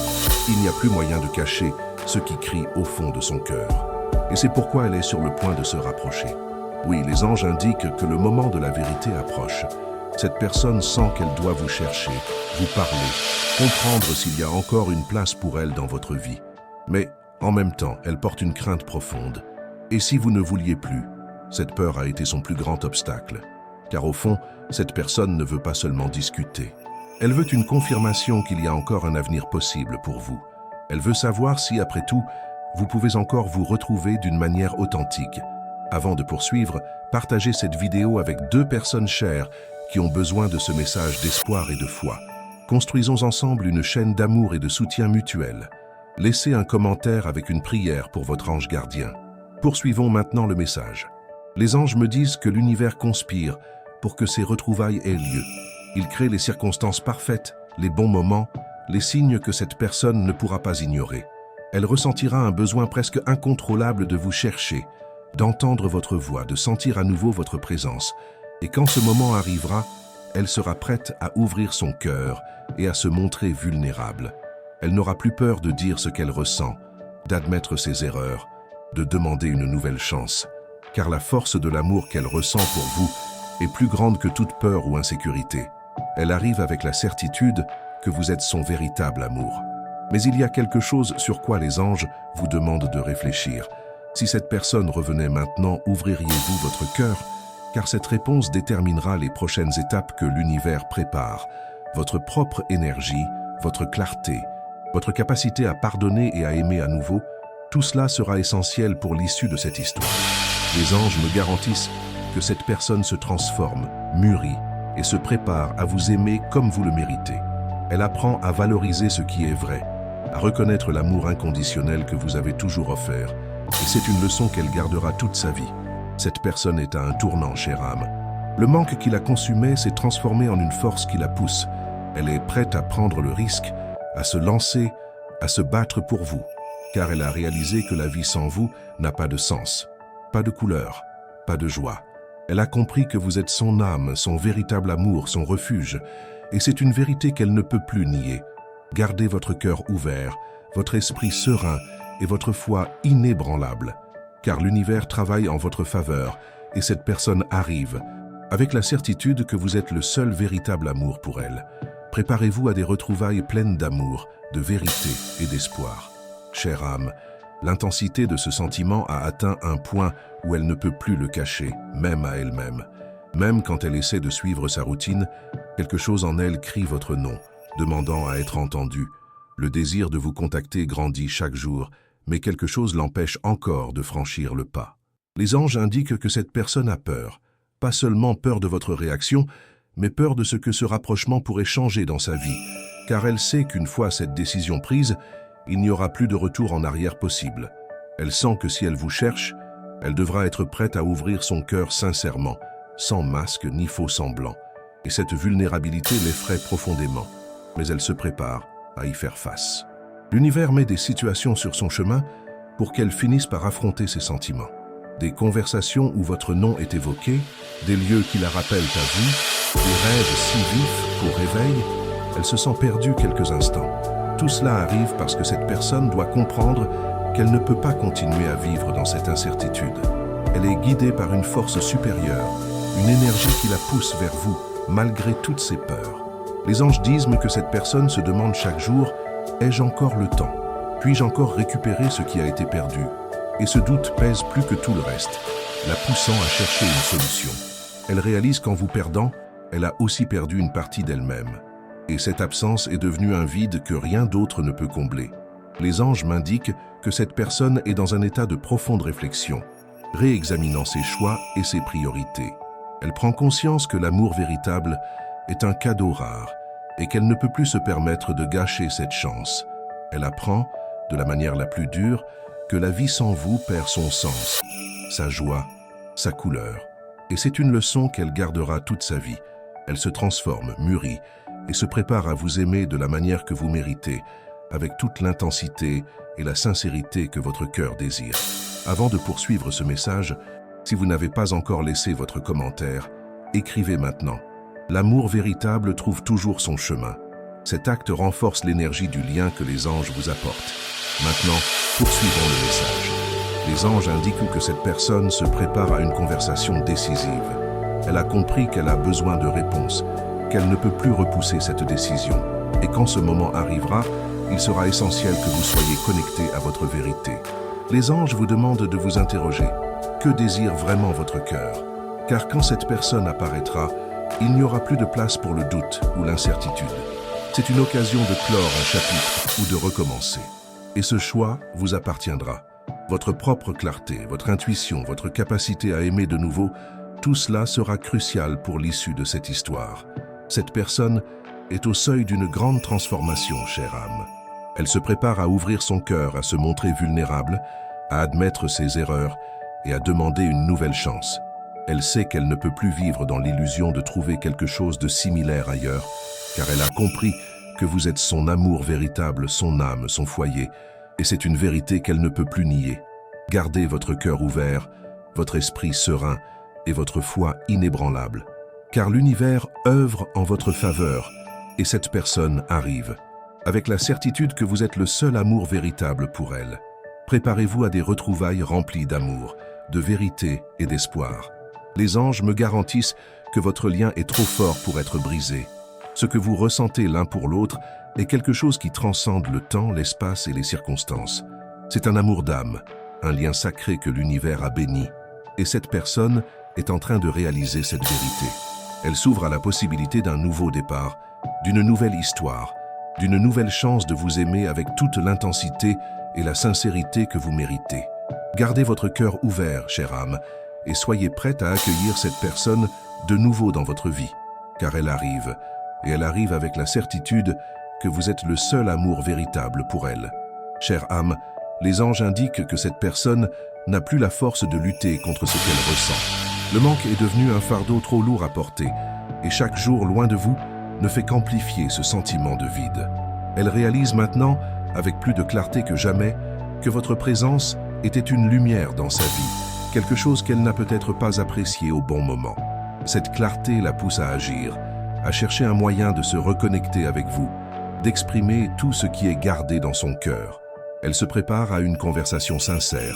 Il n'y a plus moyen de cacher ce qui crie au fond de son cœur. Et c'est pourquoi elle est sur le point de se rapprocher. Oui, les anges indiquent que le moment de la vérité approche. Cette personne sent qu'elle doit vous chercher, vous parler, comprendre s'il y a encore une place pour elle dans votre vie. Mais, en même temps, elle porte une crainte profonde. Et si vous ne vouliez plus? Cette peur a été son plus grand obstacle. Car au fond, cette personne ne veut pas seulement discuter. Elle veut une confirmation qu'il y a encore un avenir possible pour vous. Elle veut savoir si, après tout, vous pouvez encore vous retrouver d'une manière authentique. Avant de poursuivre, partagez cette vidéo avec 2 personnes chères qui ont besoin de ce message d'espoir et de foi. Construisons ensemble une chaîne d'amour et de soutien mutuel. Laissez un commentaire avec une prière pour votre ange gardien. Poursuivons maintenant le message. Les anges me disent que l'univers conspire pour que ces retrouvailles aient lieu. Il crée les circonstances parfaites, les bons moments, les signes que cette personne ne pourra pas ignorer. Elle ressentira un besoin presque incontrôlable de vous chercher, d'entendre votre voix, de sentir à nouveau votre présence. Et quand ce moment arrivera, elle sera prête à ouvrir son cœur et à se montrer vulnérable. Elle n'aura plus peur de dire ce qu'elle ressent, d'admettre ses erreurs, de demander une nouvelle chance. Car la force de l'amour qu'elle ressent pour vous est plus grande que toute peur ou insécurité. Elle arrive avec la certitude que vous êtes son véritable amour. Mais il y a quelque chose sur quoi les anges vous demandent de réfléchir. Si cette personne revenait maintenant, ouvririez-vous votre cœur? Car cette réponse déterminera les prochaines étapes que l'univers prépare. Votre propre énergie, votre clarté, votre capacité à pardonner et à aimer à nouveau, tout cela sera essentiel pour l'issue de cette histoire. Les anges me garantissent que cette personne se transforme, mûrit et se prépare à vous aimer comme vous le méritez. Elle apprend à valoriser ce qui est vrai, à reconnaître l'amour inconditionnel que vous avez toujours offert. Et c'est une leçon qu'elle gardera toute sa vie. Cette personne est à un tournant, chère âme. Le manque qui la consumait s'est transformé en une force qui la pousse. Elle est prête à prendre le risque, à se lancer, à se battre pour vous. Car elle a réalisé que la vie sans vous n'a pas de sens, pas de couleur, pas de joie. Elle a compris que vous êtes son âme, son véritable amour, son refuge. Et c'est une vérité qu'elle ne peut plus nier. Gardez votre cœur ouvert, votre esprit serein et votre foi inébranlable. Car l'univers travaille en votre faveur et cette personne arrive, avec la certitude que vous êtes le seul véritable amour pour elle. Préparez-vous à des retrouvailles pleines d'amour, de vérité et d'espoir. Chère âme, l'intensité de ce sentiment a atteint un point où elle ne peut plus le cacher, même à elle-même. Même quand elle essaie de suivre sa routine, quelque chose en elle crie votre nom, demandant à être entendu. Le désir de vous contacter grandit chaque jour, mais quelque chose l'empêche encore de franchir le pas. Les anges indiquent que cette personne a peur, pas seulement peur de votre réaction, mais peur de ce que ce rapprochement pourrait changer dans sa vie, car elle sait qu'une fois cette décision prise, il n'y aura plus de retour en arrière possible. Elle sent que si elle vous cherche, elle devra être prête à ouvrir son cœur sincèrement, sans masque ni faux semblant. Et cette vulnérabilité l'effraie profondément, mais elle se prépare à y faire face. L'univers met des situations sur son chemin pour qu'elle finisse par affronter ses sentiments. Des conversations où votre nom est évoqué, des lieux qui la rappellent à vous, des rêves si vifs qu'au réveil, elle se sent perdue quelques instants. Tout cela arrive parce que cette personne doit comprendre qu'elle ne peut pas continuer à vivre dans cette incertitude. Elle est guidée par une force supérieure, une énergie qui la pousse vers vous, malgré toutes ses peurs. Les anges disent que cette personne se demande chaque jour « Ai-je encore le temps? Puis-je encore récupérer ce qui a été perdu ?» Et ce doute pèse plus que tout le reste, la poussant à chercher une solution. Elle réalise qu'en vous perdant, elle a aussi perdu une partie d'elle-même. Et cette absence est devenue un vide que rien d'autre ne peut combler. Les anges m'indiquent que cette personne est dans un état de profonde réflexion, réexaminant ses choix et ses priorités. Elle prend conscience que l'amour véritable est un cadeau rare et qu'elle ne peut plus se permettre de gâcher cette chance. Elle apprend, de la manière la plus dure, que la vie sans vous perd son sens, sa joie, sa couleur. Et c'est une leçon qu'elle gardera toute sa vie. Elle se transforme, mûrit et se prépare à vous aimer de la manière que vous méritez, avec toute l'intensité et la sincérité que votre cœur désire. Avant de poursuivre ce message, si vous n'avez pas encore laissé votre commentaire, écrivez maintenant. L'amour véritable trouve toujours son chemin. Cet acte renforce l'énergie du lien que les anges vous apportent. Maintenant, poursuivons le message. Les anges indiquent que cette personne se prépare à une conversation décisive. Elle a compris qu'elle a besoin de réponses, qu'elle ne peut plus repousser cette décision. Et quand ce moment arrivera, il sera essentiel que vous soyez connecté à votre vérité. Les anges vous demandent de vous interroger. Que désire vraiment votre cœur? Car quand cette personne apparaîtra, il n'y aura plus de place pour le doute ou l'incertitude. C'est une occasion de clore un chapitre ou de recommencer. Et ce choix vous appartiendra. Votre propre clarté, votre intuition, votre capacité à aimer de nouveau, tout cela sera crucial pour l'issue de cette histoire. Cette personne est au seuil d'une grande transformation, chère âme. Elle se prépare à ouvrir son cœur, à se montrer vulnérable, à admettre ses erreurs et à demander une nouvelle chance. Elle sait qu'elle ne peut plus vivre dans l'illusion de trouver quelque chose de similaire ailleurs, car elle a compris que vous êtes son amour véritable, son âme, son foyer, et c'est une vérité qu'elle ne peut plus nier. Gardez votre cœur ouvert, votre esprit serein et votre foi inébranlable, car l'univers œuvre en votre faveur, et cette personne arrive, avec la certitude que vous êtes le seul amour véritable pour elle. Préparez-vous à des retrouvailles remplies d'amour, de vérité et d'espoir. Les anges me garantissent que votre lien est trop fort pour être brisé. Ce que vous ressentez l'un pour l'autre est quelque chose qui transcende le temps, l'espace et les circonstances. C'est un amour d'âme, un lien sacré que l'univers a béni. Et cette personne est en train de réaliser cette vérité. Elle s'ouvre à la possibilité d'un nouveau départ, d'une nouvelle histoire, d'une nouvelle chance de vous aimer avec toute l'intensité et la sincérité que vous méritez. Gardez votre cœur ouvert, chère âme, et soyez prête à accueillir cette personne de nouveau dans votre vie, car elle arrive, et elle arrive avec la certitude que vous êtes le seul amour véritable pour elle. Chère âme, les anges indiquent que cette personne n'a plus la force de lutter contre ce qu'elle ressent. Le manque est devenu un fardeau trop lourd à porter, et chaque jour loin de vous ne fait qu'amplifier ce sentiment de vide. Elle réalise maintenant, avec plus de clarté que jamais, que votre présence était une lumière dans sa vie, quelque chose qu'elle n'a peut-être pas apprécié au bon moment. Cette clarté la pousse à agir, à chercher un moyen de se reconnecter avec vous, d'exprimer tout ce qui est gardé dans son cœur. Elle se prépare à une conversation sincère,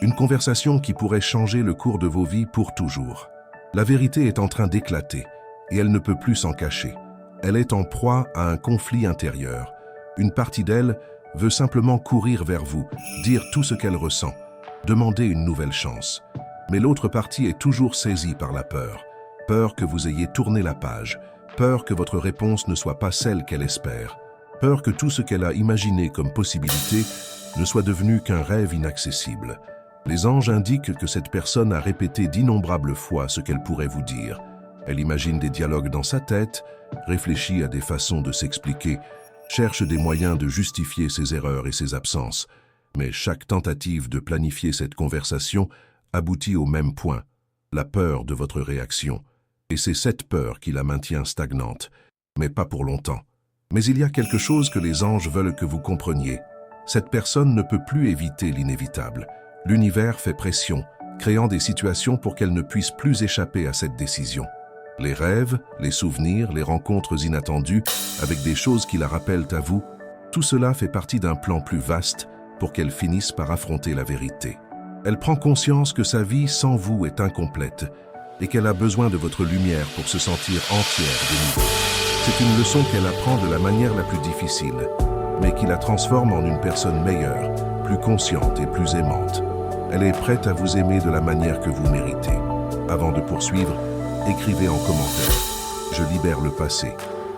une conversation qui pourrait changer le cours de vos vies pour toujours. La vérité est en train d'éclater, et elle ne peut plus s'en cacher. Elle est en proie à un conflit intérieur. Une partie d'elle veut simplement courir vers vous, dire tout ce qu'elle ressent, demander une nouvelle chance. Mais l'autre partie est toujours saisie par la peur. Peur que vous ayez tourné la page, peur que votre réponse ne soit pas celle qu'elle espère, peur que tout ce qu'elle a imaginé comme possibilité ne soit devenu qu'un rêve inaccessible. Les anges indiquent que cette personne a répété d'innombrables fois ce qu'elle pourrait vous dire. Elle imagine des dialogues dans sa tête, réfléchit à des façons de s'expliquer, cherche des moyens de justifier ses erreurs et ses absences. Mais chaque tentative de planifier cette conversation aboutit au même point, la peur de votre réaction. Et c'est cette peur qui la maintient stagnante, mais pas pour longtemps. Mais il y a quelque chose que les anges veulent que vous compreniez. Cette personne ne peut plus éviter l'inévitable. L'univers fait pression, créant des situations pour qu'elle ne puisse plus échapper à cette décision. Les rêves, les souvenirs, les rencontres inattendues, avec des choses qui la rappellent à vous, tout cela fait partie d'un plan plus vaste pour qu'elle finisse par affronter la vérité. Elle prend conscience que sa vie sans vous est incomplète et qu'elle a besoin de votre lumière pour se sentir entière de nouveau. C'est une leçon qu'elle apprend de la manière la plus difficile, mais qui la transforme en une personne meilleure, plus consciente et plus aimante. Elle est prête à vous aimer de la manière que vous méritez. Avant de poursuivre, écrivez en commentaire « Je libère le passé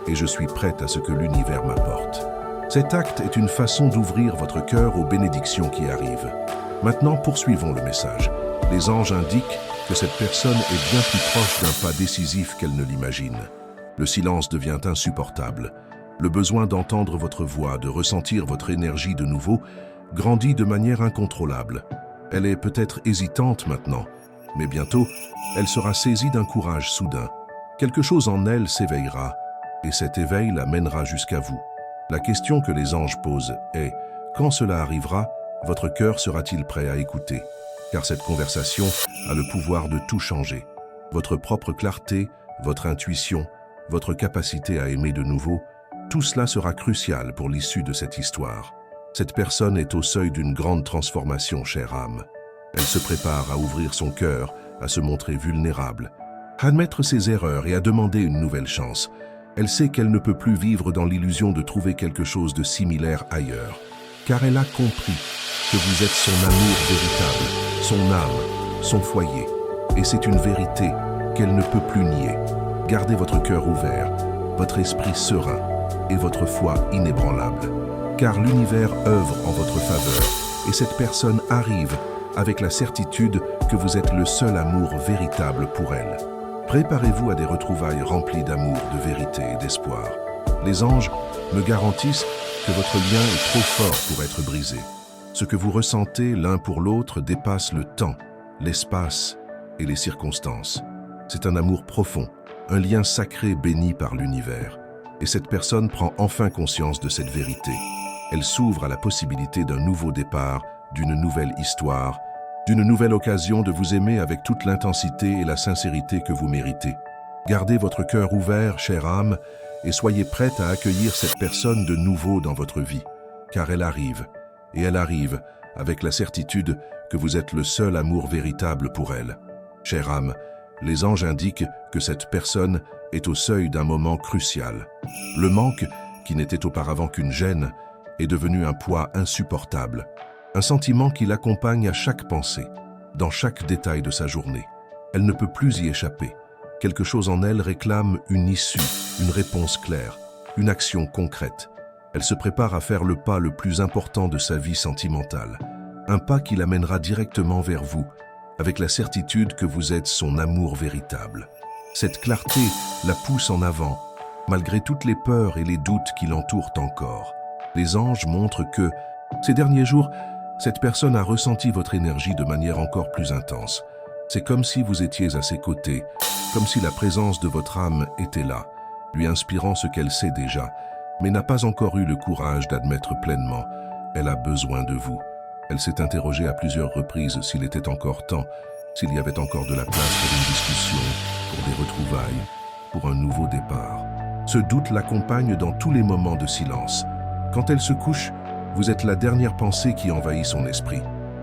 et je suis prête à ce que l'univers m'apporte ». Cet acte est une façon d'ouvrir votre cœur aux bénédictions qui arrivent. Maintenant, poursuivons le message. Les anges indiquent que cette personne est bien plus proche d'un pas décisif qu'elle ne l'imagine. Le silence devient insupportable. Le besoin d'entendre votre voix, de ressentir votre énergie de nouveau, grandit de manière incontrôlable. Elle est peut-être hésitante maintenant, mais bientôt, elle sera saisie d'un courage soudain. Quelque chose en elle s'éveillera, et cet éveil la mènera jusqu'à vous. La question que les anges posent est « Quand cela arrivera, votre cœur sera-t-il prêt à écouter ?» Car cette conversation a le pouvoir de tout changer. Votre propre clarté, votre intuition, votre capacité à aimer de nouveau, tout cela sera crucial pour l'issue de cette histoire. Cette personne est au seuil d'une grande transformation, chère âme. Elle se prépare à ouvrir son cœur, à se montrer vulnérable, à admettre ses erreurs et à demander une nouvelle chance. Elle sait qu'elle ne peut plus vivre dans l'illusion de trouver quelque chose de similaire ailleurs, car elle a compris que vous êtes son amour véritable, son âme, son foyer. Et c'est une vérité qu'elle ne peut plus nier. Gardez votre cœur ouvert, votre esprit serein et votre foi inébranlable, car l'univers œuvre en votre faveur et cette personne arrive avec la certitude que vous êtes le seul amour véritable pour elle. Préparez-vous à des retrouvailles remplies d'amour, de vérité et d'espoir. Les anges me garantissent que votre lien est trop fort pour être brisé. Ce que vous ressentez l'un pour l'autre dépasse le temps, l'espace et les circonstances. C'est un amour profond, un lien sacré béni par l'univers. Et cette personne prend enfin conscience de cette vérité. Elle s'ouvre à la possibilité d'un nouveau départ, d'une nouvelle histoire, d'une nouvelle occasion de vous aimer avec toute l'intensité et la sincérité que vous méritez. Gardez votre cœur ouvert, chère âme, et soyez prête à accueillir cette personne de nouveau dans votre vie, car elle arrive, et elle arrive avec la certitude que vous êtes le seul amour véritable pour elle. Chère âme, les anges indiquent que cette personne est au seuil d'un moment crucial. Le manque, qui n'était auparavant qu'une gêne, est devenu un poids insupportable, un sentiment qui l'accompagne à chaque pensée, dans chaque détail de sa journée. Elle ne peut plus y échapper. Quelque chose en elle réclame une issue, une réponse claire, une action concrète. Elle se prépare à faire le pas le plus important de sa vie sentimentale, un pas qui l'amènera directement vers vous, avec la certitude que vous êtes son amour véritable. Cette clarté la pousse en avant, malgré toutes les peurs et les doutes qui l'entourent encore. Les anges montrent que, ces derniers jours, cette personne a ressenti votre énergie de manière encore plus intense. C'est comme si vous étiez à ses côtés, comme si la présence de votre âme était là, lui inspirant ce qu'elle sait déjà, mais n'a pas encore eu le courage d'admettre pleinement. Elle a besoin de vous. Elle s'est interrogée à plusieurs reprises s'il était encore temps, s'il y avait encore de la place pour une discussion, pour des retrouvailles, pour un nouveau départ. Ce doute l'accompagne dans tous les moments de silence. Quand elle se couche, vous êtes la dernière pensée qui envahit son esprit.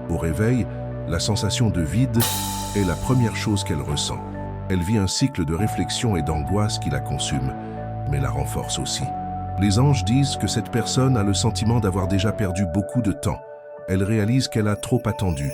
Au réveil, la sensation de vide est la première chose qu'elle ressent. Elle vit un cycle de réflexion et d'angoisse qui la consume, mais la renforce aussi. Les anges disent que cette personne a le sentiment d'avoir déjà perdu beaucoup de temps. Elle réalise qu'elle a trop attendu,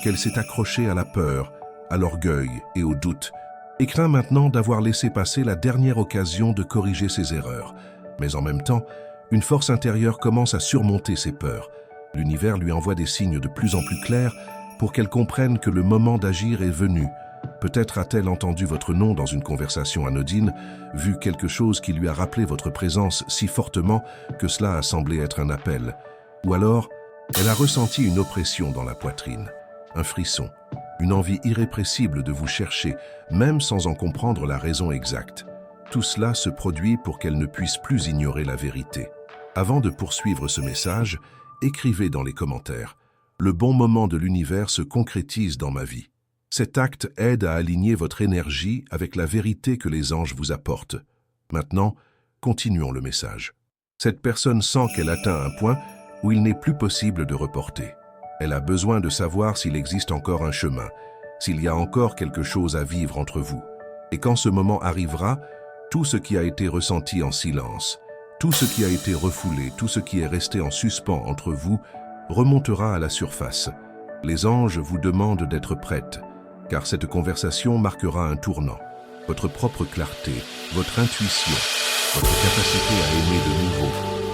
qu'elle s'est accrochée à la peur, à l'orgueil et au doute, et craint maintenant d'avoir laissé passer la dernière occasion de corriger ses erreurs. Mais en même temps, une force intérieure commence à surmonter ses peurs. L'univers lui envoie des signes de plus en plus clairs pour qu'elle comprenne que le moment d'agir est venu. Peut-être a-t-elle entendu votre nom dans une conversation anodine, vu quelque chose qui lui a rappelé votre présence si fortement que cela a semblé être un appel. Ou alors, elle a ressenti une oppression dans la poitrine, un frisson, une envie irrépressible de vous chercher, même sans en comprendre la raison exacte. Tout cela se produit pour qu'elle ne puisse plus ignorer la vérité. Avant de poursuivre ce message, écrivez dans les commentaires « Le bon moment de l'univers se concrétise dans ma vie ». Cet acte aide à aligner votre énergie avec la vérité que les anges vous apportent. Maintenant, continuons le message. Cette personne sent qu'elle atteint un point où il n'est plus possible de reporter. Elle a besoin de savoir s'il existe encore un chemin, s'il y a encore quelque chose à vivre entre vous. Et quand ce moment arrivera, tout ce qui a été ressenti en silence, tout ce qui a été refoulé, tout ce qui est resté en suspens entre vous, remontera à la surface. Les anges vous demandent d'être prête, car cette conversation marquera un tournant. Votre propre clarté, votre intuition, votre capacité à aimer de nouveau,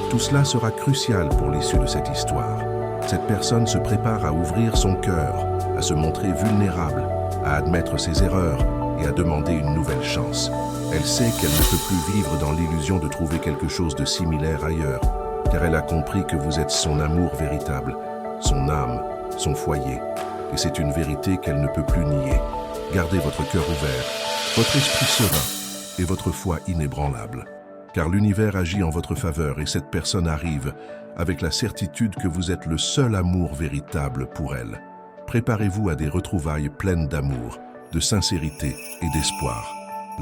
tout cela sera crucial pour l'issue de cette histoire. Cette personne se prépare à ouvrir son cœur, à se montrer vulnérable, à admettre ses erreurs et à demander une nouvelle chance. Elle sait qu'elle ne peut plus vivre dans l'illusion de trouver quelque chose de similaire ailleurs, car elle a compris que vous êtes son amour véritable, son âme, son foyer. Et c'est une vérité qu'elle ne peut plus nier. Gardez votre cœur ouvert, votre esprit serein et votre foi inébranlable. Car l'univers agit en votre faveur et cette personne arrive avec la certitude que vous êtes le seul amour véritable pour elle. Préparez-vous à des retrouvailles pleines d'amour, de sincérité et d'espoir.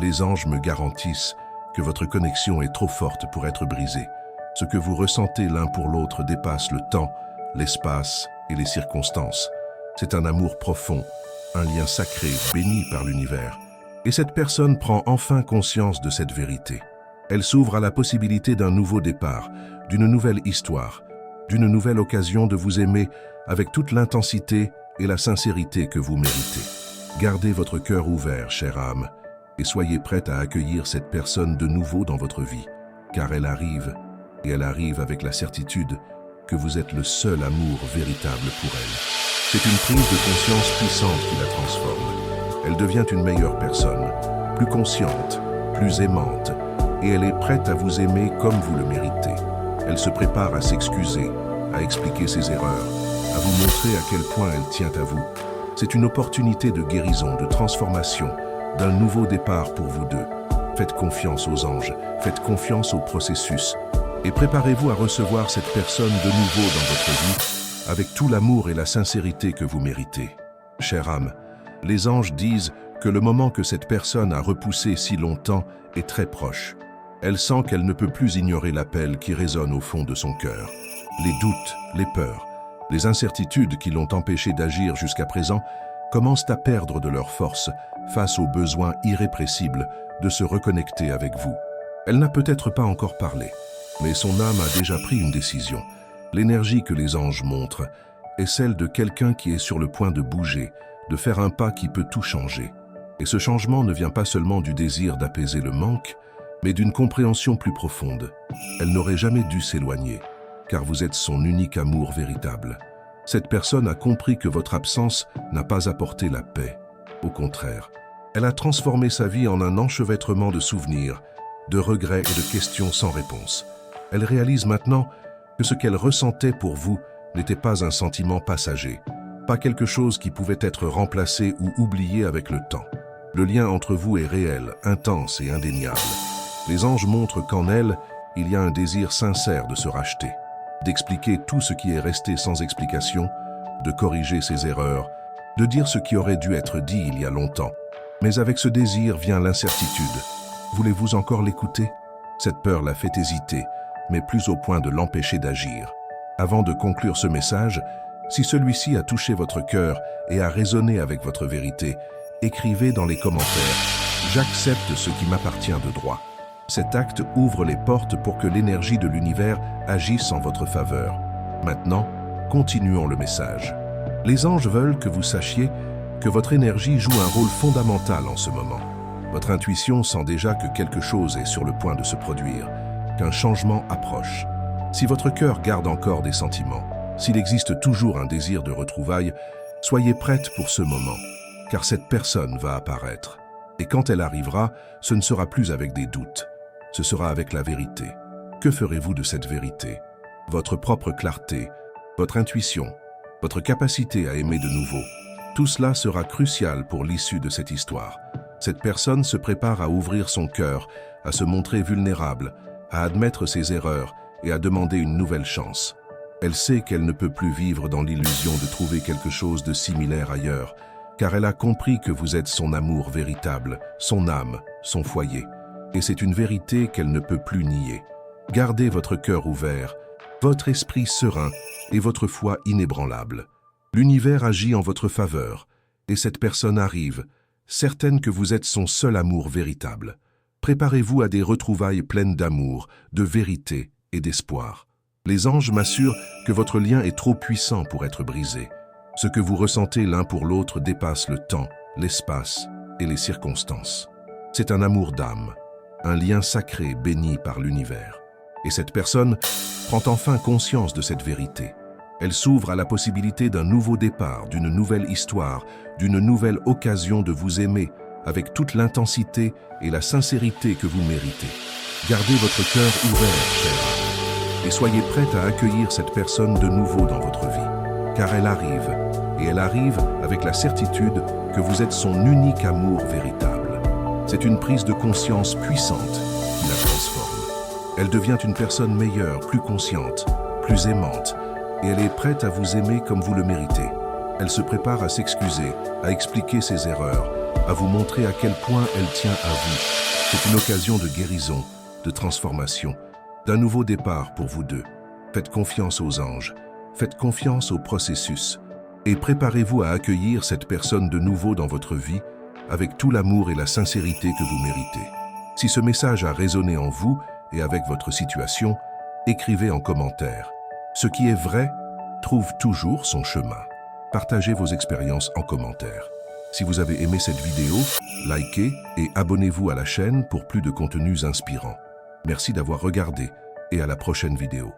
Les anges me garantissent que votre connexion est trop forte pour être brisée. Ce que vous ressentez l'un pour l'autre dépasse le temps, l'espace et les circonstances. C'est un amour profond, un lien sacré béni par l'univers. Et cette personne prend enfin conscience de cette vérité. Elle s'ouvre à la possibilité d'un nouveau départ, d'une nouvelle histoire, d'une nouvelle occasion de vous aimer avec toute l'intensité et la sincérité que vous méritez. Gardez votre cœur ouvert, chère âme, et soyez prête à accueillir cette personne de nouveau dans votre vie, car elle arrive, et elle arrive avec la certitude que vous êtes le seul amour véritable pour elle. C'est une prise de conscience puissante qui la transforme. Elle devient une meilleure personne, plus consciente, plus aimante, et elle est prête à vous aimer comme vous le méritez. Elle se prépare à s'excuser, à expliquer ses erreurs, à vous montrer à quel point elle tient à vous. C'est une opportunité de guérison, de transformation, d'un nouveau départ pour vous deux. Faites confiance aux anges, faites confiance au processus, et préparez-vous à recevoir cette personne de nouveau dans votre vie, avec tout l'amour et la sincérité que vous méritez. Chère âme, les anges disent que le moment que cette personne a repoussé si longtemps est très proche. Elle sent qu'elle ne peut plus ignorer l'appel qui résonne au fond de son cœur. Les doutes, les peurs, les incertitudes qui l'ont empêchée d'agir jusqu'à présent commencent à perdre de leur force face au besoin irrépressible de se reconnecter avec vous. Elle n'a peut-être pas encore parlé, mais son âme a déjà pris une décision. L'énergie que les anges montrent est celle de quelqu'un qui est sur le point de bouger, de faire un pas qui peut tout changer. Et ce changement ne vient pas seulement du désir d'apaiser le manque, mais d'une compréhension plus profonde. Elle n'aurait jamais dû s'éloigner, car vous êtes son unique amour véritable. Cette personne a compris que votre absence n'a pas apporté la paix. Au contraire, elle a transformé sa vie en un enchevêtrement de souvenirs, de regrets et de questions sans réponse. Elle réalise maintenant que ce qu'elle ressentait pour vous n'était pas un sentiment passager, pas quelque chose qui pouvait être remplacé ou oublié avec le temps. Le lien entre vous est réel, intense et indéniable. Les anges montrent qu'en elle, il y a un désir sincère de se racheter, d'expliquer tout ce qui est resté sans explication, de corriger ses erreurs, de dire ce qui aurait dû être dit il y a longtemps. Mais avec ce désir vient l'incertitude. Voulez-vous encore l'écouter? Cette peur la fait hésiter, mais plus au point de l'empêcher d'agir. Avant de conclure ce message, si celui-ci a touché votre cœur et a résonné avec votre vérité, écrivez dans les commentaires « J'accepte ce qui m'appartient de droit ». Cet acte ouvre les portes pour que l'énergie de l'univers agisse en votre faveur. Maintenant, continuons le message. Les anges veulent que vous sachiez que votre énergie joue un rôle fondamental en ce moment. Votre intuition sent déjà que quelque chose est sur le point de se produire, qu'un changement approche. Si votre cœur garde encore des sentiments, s'il existe toujours un désir de retrouvailles, soyez prête pour ce moment, car cette personne va apparaître. Et quand elle arrivera, ce ne sera plus avec des doutes. Ce sera avec la vérité. Que ferez-vous de cette vérité? Votre propre clarté, votre intuition, votre capacité à aimer de nouveau. Tout cela sera crucial pour l'issue de cette histoire. Cette personne se prépare à ouvrir son cœur, à se montrer vulnérable, à admettre ses erreurs et à demander une nouvelle chance. Elle sait qu'elle ne peut plus vivre dans l'illusion de trouver quelque chose de similaire ailleurs, car elle a compris que vous êtes son amour véritable, son âme, son foyer. Et c'est une vérité qu'elle ne peut plus nier. Gardez votre cœur ouvert, votre esprit serein et votre foi inébranlable. L'univers agit en votre faveur, et cette personne arrive, certaine que vous êtes son seul amour véritable. Préparez-vous à des retrouvailles pleines d'amour, de vérité et d'espoir. Les anges m'assurent que votre lien est trop puissant pour être brisé. Ce que vous ressentez l'un pour l'autre dépasse le temps, l'espace et les circonstances. C'est un amour d'âme, un lien sacré béni par l'univers. Et cette personne prend enfin conscience de cette vérité. Elle s'ouvre à la possibilité d'un nouveau départ, d'une nouvelle histoire, d'une nouvelle occasion de vous aimer avec toute l'intensité et la sincérité que vous méritez. Gardez votre cœur ouvert, chère âme, et soyez prête à accueillir cette personne de nouveau dans votre vie, car elle arrive, et elle arrive avec la certitude que vous êtes son unique amour véritable. C'est une prise de conscience puissante qui la transforme. Elle devient une personne meilleure, plus consciente, plus aimante, et elle est prête à vous aimer comme vous le méritez. Elle se prépare à s'excuser, à expliquer ses erreurs, à vous montrer à quel point elle tient à vous. C'est une occasion de guérison, de transformation, d'un nouveau départ pour vous deux. Faites confiance aux anges, faites confiance au processus, et préparez-vous à accueillir cette personne de nouveau dans votre vie avec tout l'amour et la sincérité que vous méritez. Si ce message a résonné en vous et avec votre situation, écrivez en commentaire. Ce qui est vrai trouve toujours son chemin. Partagez vos expériences en commentaire. Si vous avez aimé cette vidéo, likez et abonnez-vous à la chaîne pour plus de contenus inspirants. Merci d'avoir regardé et à la prochaine vidéo.